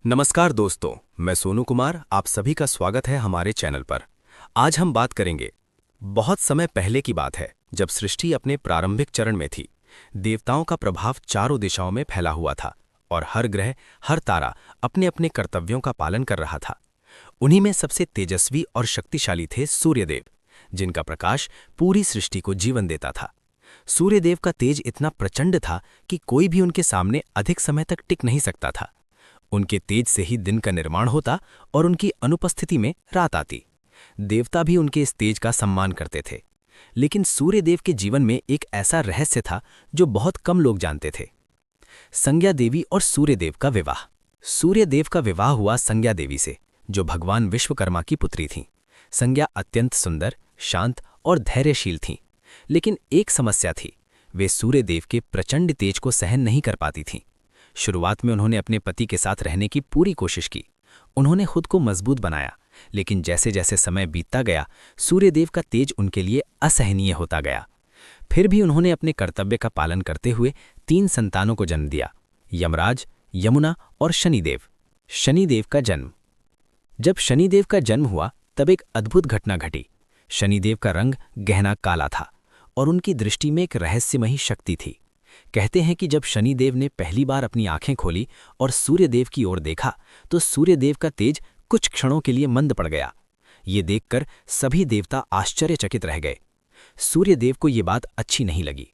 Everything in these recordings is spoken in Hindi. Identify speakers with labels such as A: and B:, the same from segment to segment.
A: नमस्कार दोस्तों, मैं सोनू कुमार, आप सभी का स्वागत है हमारे चैनल पर। आज हम बात करेंगे। बहुत समय पहले की बात है, जब सृष्टि अपने प्रारंभिक चरण में थी। देवताओं का प्रभाव चारों दिशाओं में फैला हुआ था और हर ग्रह, हर तारा अपने अपने कर्तव्यों का पालन कर रहा था। उन्हीं में सबसे तेजस्वी और शक्तिशाली थे सूर्यदेव, जिनका प्रकाश पूरी सृष्टि को जीवन देता था। सूर्यदेव का तेज इतना प्रचंड था कि कोई भी उनके सामने अधिक समय तक टिक नहीं सकता था। उनके तेज से ही दिन का निर्माण होता और उनकी अनुपस्थिति में रात आती। देवता भी उनके इस तेज का सम्मान करते थे। लेकिन सूर्यदेव के जीवन में एक ऐसा रहस्य था जो बहुत कम लोग जानते थे। संज्ञा देवी और सूर्यदेव का विवाह। सूर्यदेव का विवाह हुआ संज्ञा देवी से, जो भगवान विश्वकर्मा की पुत्री थीं। संज्ञा अत्यंत सुंदर, शांत और धैर्यशील थीं। लेकिन एक समस्या थी, वे सूर्यदेव के प्रचंड तेज को सहन नहीं कर पाती थीं। शुरुआत में उन्होंने अपने पति के साथ रहने की पूरी कोशिश की। उन्होंने खुद को मजबूत बनाया, लेकिन जैसे जैसे समय बीतता गया, सूर्यदेव का तेज उनके लिए असहनीय होता गया। फिर भी उन्होंने अपने कर्तव्य का पालन करते हुए 3 संतानों को जन्म दिया: यमराज, यमुना और शनिदेव। शनिदेव का जन्म। जब शनिदेव का जन्म हुआ, तब एक अद्भुत घटना घटी। शनिदेव का रंग गहना काला था और उनकी दृष्टि में एक रहस्यमयी शक्ति थी। कहते हैं कि जब शनिदेव ने पहली बार अपनी आंखें खोली और सूर्यदेव की ओर देखा, तो सूर्यदेव का तेज कुछ क्षणों के लिए मंद पड़ गया। ये देखकर सभी देवता आश्चर्यचकित रह गए। सूर्यदेव को ये बात अच्छी नहीं लगी।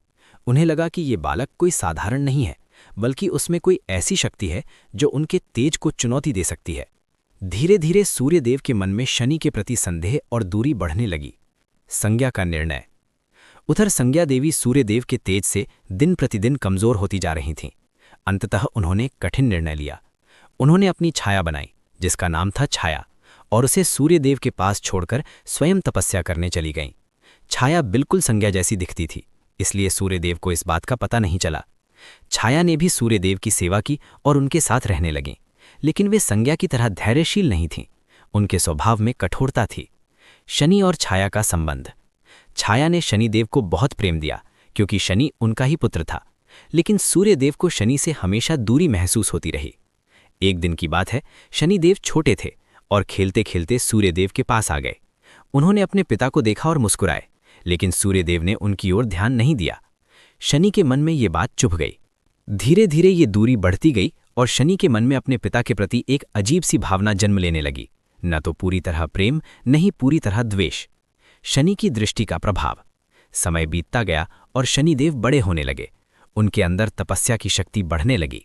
A: उन्हें लगा कि ये बालक कोई साधारण नहीं है, बल्कि उसमें कोई ऐसी शक्ति है जो उनके तेज को चुनौती दे सकती है। धीरे धीरे सूर्यदेव के मन में शनि के प्रति संदेह और दूरी बढ़ने लगी। संज्ञा का निर्णय। उधर संज्ञा देवी सूर्यदेव के तेज से दिन प्रतिदिन कमजोर होती जा रही थीं। अंततः उन्होंने कठिन निर्णय लिया। उन्होंने अपनी छाया बनाई, जिसका नाम था छाया, और उसे सूर्यदेव के पास छोड़कर स्वयं तपस्या करने चली गईं। छाया बिल्कुल संज्ञा जैसी दिखती थी, इसलिए सूर्यदेव को इस बात का पता नहीं चला। छाया ने भी सूर्यदेव की सेवा की और उनके साथ रहने लगीं। लेकिन वे संज्ञा की तरह धैर्यशील नहीं थीं। उनके स्वभाव में कठोरता थी। शनि और छाया का संबंध। छाया ने शनिदेव को बहुत प्रेम दिया, क्योंकि शनि उनका ही पुत्र था। लेकिन सूर्यदेव को शनि से हमेशा दूरी महसूस होती रही। एक दिन की बात है, शनिदेव छोटे थे और खेलते खेलते सूर्यदेव के पास आ गए। उन्होंने अपने पिता को देखा और मुस्कुराए, लेकिन सूर्यदेव ने उनकी ओर ध्यान नहीं दिया। शनि के मन में ये बात चुभ गई। धीरे धीरे ये दूरी बढ़ती गई और शनि के मन में अपने पिता के प्रति एक अजीब सी भावना जन्म लेने लगी। न तो पूरी तरह प्रेम, न ही पूरी तरह द्वेष। शनि की दृष्टि का प्रभाव। समय बीतता गया और शनिदेव बड़े होने लगे। उनके अंदर तपस्या की शक्ति बढ़ने लगी।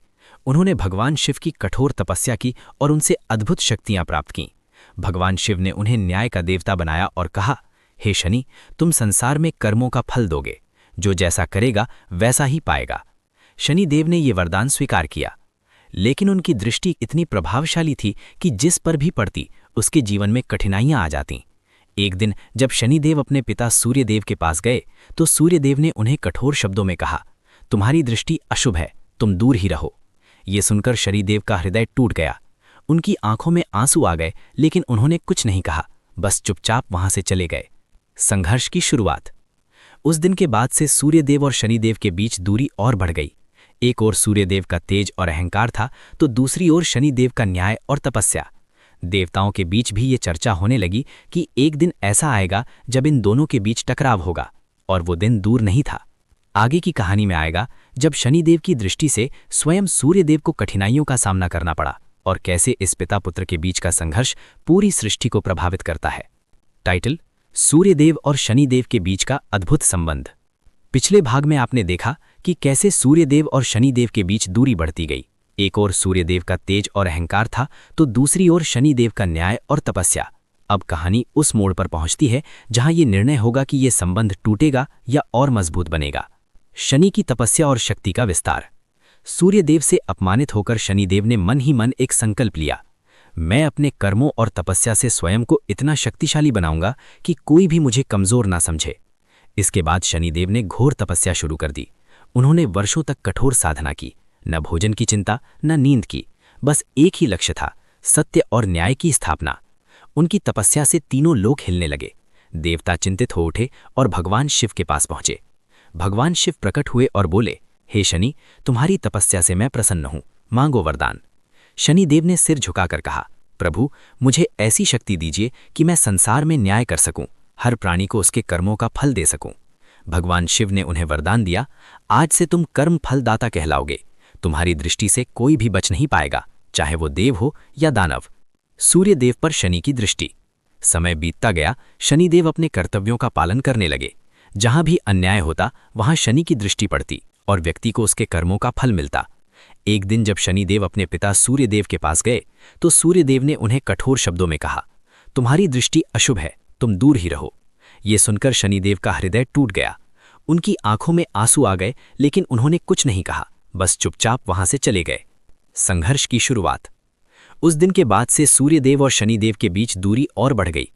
A: उन्होंने भगवान शिव की कठोर तपस्या की और उनसे अद्भुत शक्तियां प्राप्त कीं। भगवान शिव ने उन्हें न्याय का देवता बनाया और कहा, हे शनि, तुम संसार में कर्मों का फल दोगे। जो जैसा करेगा वैसा ही पाएगा। शनिदेव ने ये वरदान स्वीकार किया। लेकिन उनकी दृष्टि इतनी प्रभावशाली थी कि जिस पर भी पड़ती, उसके जीवन में कठिनाइयां आ जातीं। एक दिन जब शनिदेव अपने पिता सूर्यदेव के पास गए, तो सूर्यदेव ने उन्हें कठोर शब्दों में कहा, तुम्हारी दृष्टि अशुभ है, तुम दूर ही रहो। ये सुनकर शनिदेव का हृदय टूट गया। उनकी आंखों में आंसू आ गए, लेकिन उन्होंने कुछ नहीं कहा, बस चुपचाप वहां से चले गए। संघर्ष की शुरुआत। उस दिन के बाद से सूर्यदेव और शनिदेव के बीच दूरी और बढ़ गई। एक ओर सूर्यदेव का तेज और अहंकार था, तो दूसरी ओर शनिदेव का न्याय और तपस्या। देवताओं के बीच भी ये चर्चा होने लगी कि एक दिन ऐसा आएगा जब इन दोनों के बीच टकराव होगा, और वो दिन दूर नहीं था। आगे की कहानी में आएगा जब शनिदेव की दृष्टि से स्वयं सूर्यदेव को कठिनाइयों का सामना करना पड़ा और कैसे इस पिता पुत्र के बीच का संघर्ष पूरी सृष्टि को प्रभावित करता है। टाइटल: सूर्यदेव और शनिदेव के बीच का अद्भुत संबंध। पिछले भाग में आपने देखा कि कैसे सूर्यदेव और शनिदेव के बीच दूरी बढ़ती गई। एक ओर सूर्यदेव का तेज और अहंकार था, तो दूसरी ओर शनिदेव का न्याय और तपस्या। अब कहानी उस मोड़ पर पहुंचती है जहां ये निर्णय होगा कि ये संबंध टूटेगा या और मजबूत बनेगा। शनि की तपस्या और शक्ति का विस्तार। सूर्यदेव से अपमानित होकर शनिदेव ने मन ही मन एक संकल्प लिया, मैं अपने कर्मों और तपस्या से स्वयं को इतना शक्तिशाली बनाऊंगा कि कोई भी मुझे कमजोर ना समझे। इसके बाद शनिदेव ने घोर तपस्या शुरू कर दी। उन्होंने वर्षों तक कठोर साधना की, न भोजन की चिंता, न नींद की। बस एक ही लक्ष्य था, सत्य और न्याय की स्थापना। उनकी तपस्या से तीनों लोक हिलने लगे। देवता चिंतित हो उठे और भगवान शिव के पास पहुंचे। भगवान शिव प्रकट हुए और बोले, हे शनि, तुम्हारी तपस्या से मैं प्रसन्न हूं, मांगो वरदान। शनिदेव ने सिर झुकाकर कहा, प्रभु, मुझे ऐसी शक्ति दीजिए कि मैं संसार में न्याय कर सकूं, हर प्राणी को उसके कर्मों का फल दे सकूं। भगवान शिव ने उन्हें वरदान दिया, आज से तुम कर्म फलदाता कहलाओगे। तुम्हारी दृष्टि से कोई भी बच नहीं पाएगा, चाहे वो देव हो या दानव। सूर्यदेव पर शनि की दृष्टि। समय बीतता गया, शनिदेव अपने कर्तव्यों का पालन करने लगे। जहां भी अन्याय होता वहां शनि की दृष्टि पड़ती और व्यक्ति को उसके कर्मों का फल मिलता। एक दिन जब शनिदेव अपने पिता सूर्यदेव के पास गए तो सूर्यदेव ने उन्हें कठोर शब्दों में कहा, तुम्हारी दृष्टि अशुभ है, तुम दूर ही रहो। ये सुनकर शनिदेव का हृदय टूट गया। उनकी आंखों में आंसू आ गए, लेकिन उन्होंने कुछ नहीं कहा, बस चुपचाप वहां से चले गए। संघर्ष की शुरुआत। उस दिन के बाद से सूर्यदेव और शनिदेव के बीच दूरी और बढ़ गई।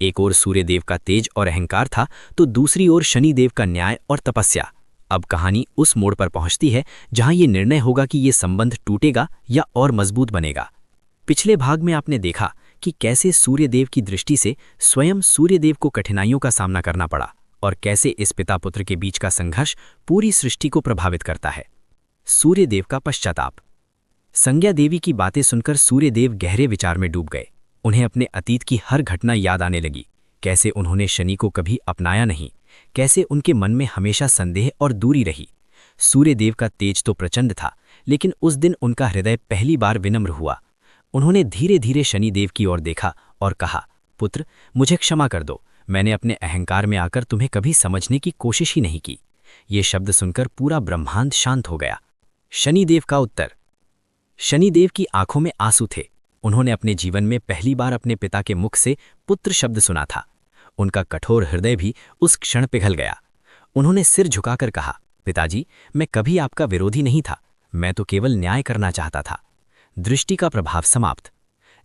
A: एक ओर सूर्यदेव का तेज और अहंकार था तो दूसरी ओर शनिदेव का न्याय और तपस्या। अब कहानी उस मोड़ पर पहुंचती है जहां ये निर्णय होगा कि ये संबंध टूटेगा या और मजबूत बनेगा। पिछले भाग में आपने देखा कि कैसे सूर्यदेव की दृष्टि से स्वयं सूर्यदेव को कठिनाइयों का सामना करना पड़ा और कैसे इस पिता पुत्र के बीच का संघर्ष पूरी सृष्टि को प्रभावित करता है। सूर्यदेव का पश्चाताप। संज्ञा देवी की बातें सुनकर सूर्यदेव गहरे विचार में डूब गए। उन्हें अपने अतीत की हर घटना याद आने लगी, कैसे उन्होंने शनि को कभी अपनाया नहीं, कैसे उनके मन में हमेशा संदेह और दूरी रही। सूर्यदेव का तेज तो प्रचंड था, लेकिन उस दिन उनका हृदय पहली बार विनम्र हुआ। उन्होंने धीरे धीरे शनिदेव की ओर देखा और कहा, पुत्र, मुझे क्षमा कर दो, मैंने अपने अहंकार में आकर तुम्हें कभी समझने की कोशिश ही नहीं की। ये शब्द सुनकर पूरा ब्रह्मांड शांत हो गया। शनिदेव का उत्तर। शनिदेव की आंखों में आंसू थे। उन्होंने अपने जीवन में पहली बार अपने पिता के मुख से पुत्र शब्द सुना था। उनका कठोर हृदय भी उस क्षण पिघल गया। उन्होंने सिर झुकाकर कहा, पिताजी, मैं कभी आपका विरोधी नहीं था, मैं तो केवल न्याय करना चाहता था। दृष्टि का प्रभाव समाप्त।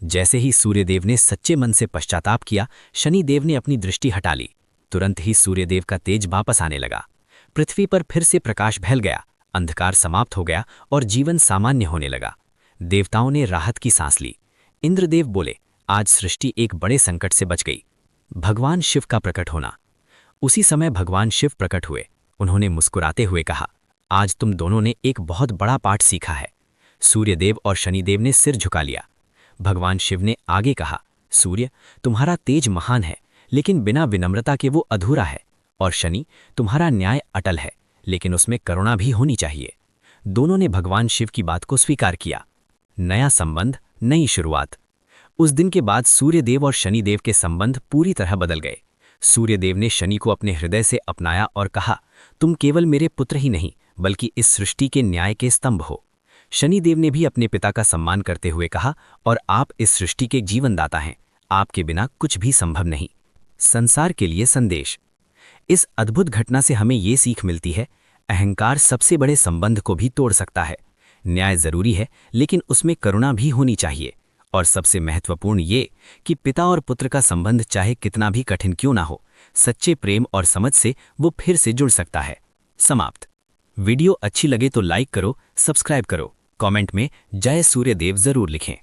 A: जैसे ही सूर्यदेव ने सच्चे मन से पश्चाताप किया, शनिदेव ने अपनी दृष्टि हटा ली। तुरंत ही सूर्यदेव का तेज वापस आने लगा। पृथ्वी पर फिर से प्रकाश फैल गया, अंधकार समाप्त हो गया और जीवन सामान्य होने लगा। देवताओं ने राहत की सांस ली। इंद्रदेव बोले, आज सृष्टि एक बड़े संकट से बच गई। भगवान शिव का प्रकट होना। उसी समय भगवान शिव प्रकट हुए। उन्होंने मुस्कुराते हुए कहा, आज तुम दोनों ने एक बहुत बड़ा पाठ सीखा है। सूर्यदेव और शनिदेव ने सिर झुका लिया। भगवान शिव ने आगे कहा, सूर्य, तुम्हारा तेज महान है, लेकिन बिना विनम्रता के वो अधूरा है। और शनि, तुम्हारा न्याय अटल है, लेकिन उसमें करुणा भी होनी चाहिए। दोनों ने भगवान शिव की बात को स्वीकार किया। नया संबंध, नई शुरुआत। उस दिन के बाद सूर्यदेव और शनिदेव के संबंध पूरी तरह बदल गए। सूर्यदेव ने शनि को अपने हृदय से अपनाया और कहा, तुम केवल मेरे पुत्र ही नहीं, बल्कि इस सृष्टि के न्याय के स्तंभ हो। शनिदेव ने भी अपने पिता का सम्मान करते हुए कहा, और आप इस सृष्टि के जीवनदाता हैं, आपके बिना कुछ भी संभव नहीं। संसार के लिए संदेश। इस अद्भुत घटना से हमें ये सीख मिलती है, अहंकार सबसे बड़े संबंध को भी तोड़ सकता है। न्याय जरूरी है, लेकिन उसमें करुणा भी होनी चाहिए। और सबसे महत्वपूर्ण ये कि पिता और पुत्र का संबंध चाहे कितना भी कठिन क्यों ना हो, सच्चे प्रेम और समझ से वो फिर से जुड़ सकता है। समाप्त। वीडियो अच्छी लगे तो लाइक करो, सब्सक्राइब करो, कमेंट में जय सूर्यदेव जरूर लिखें।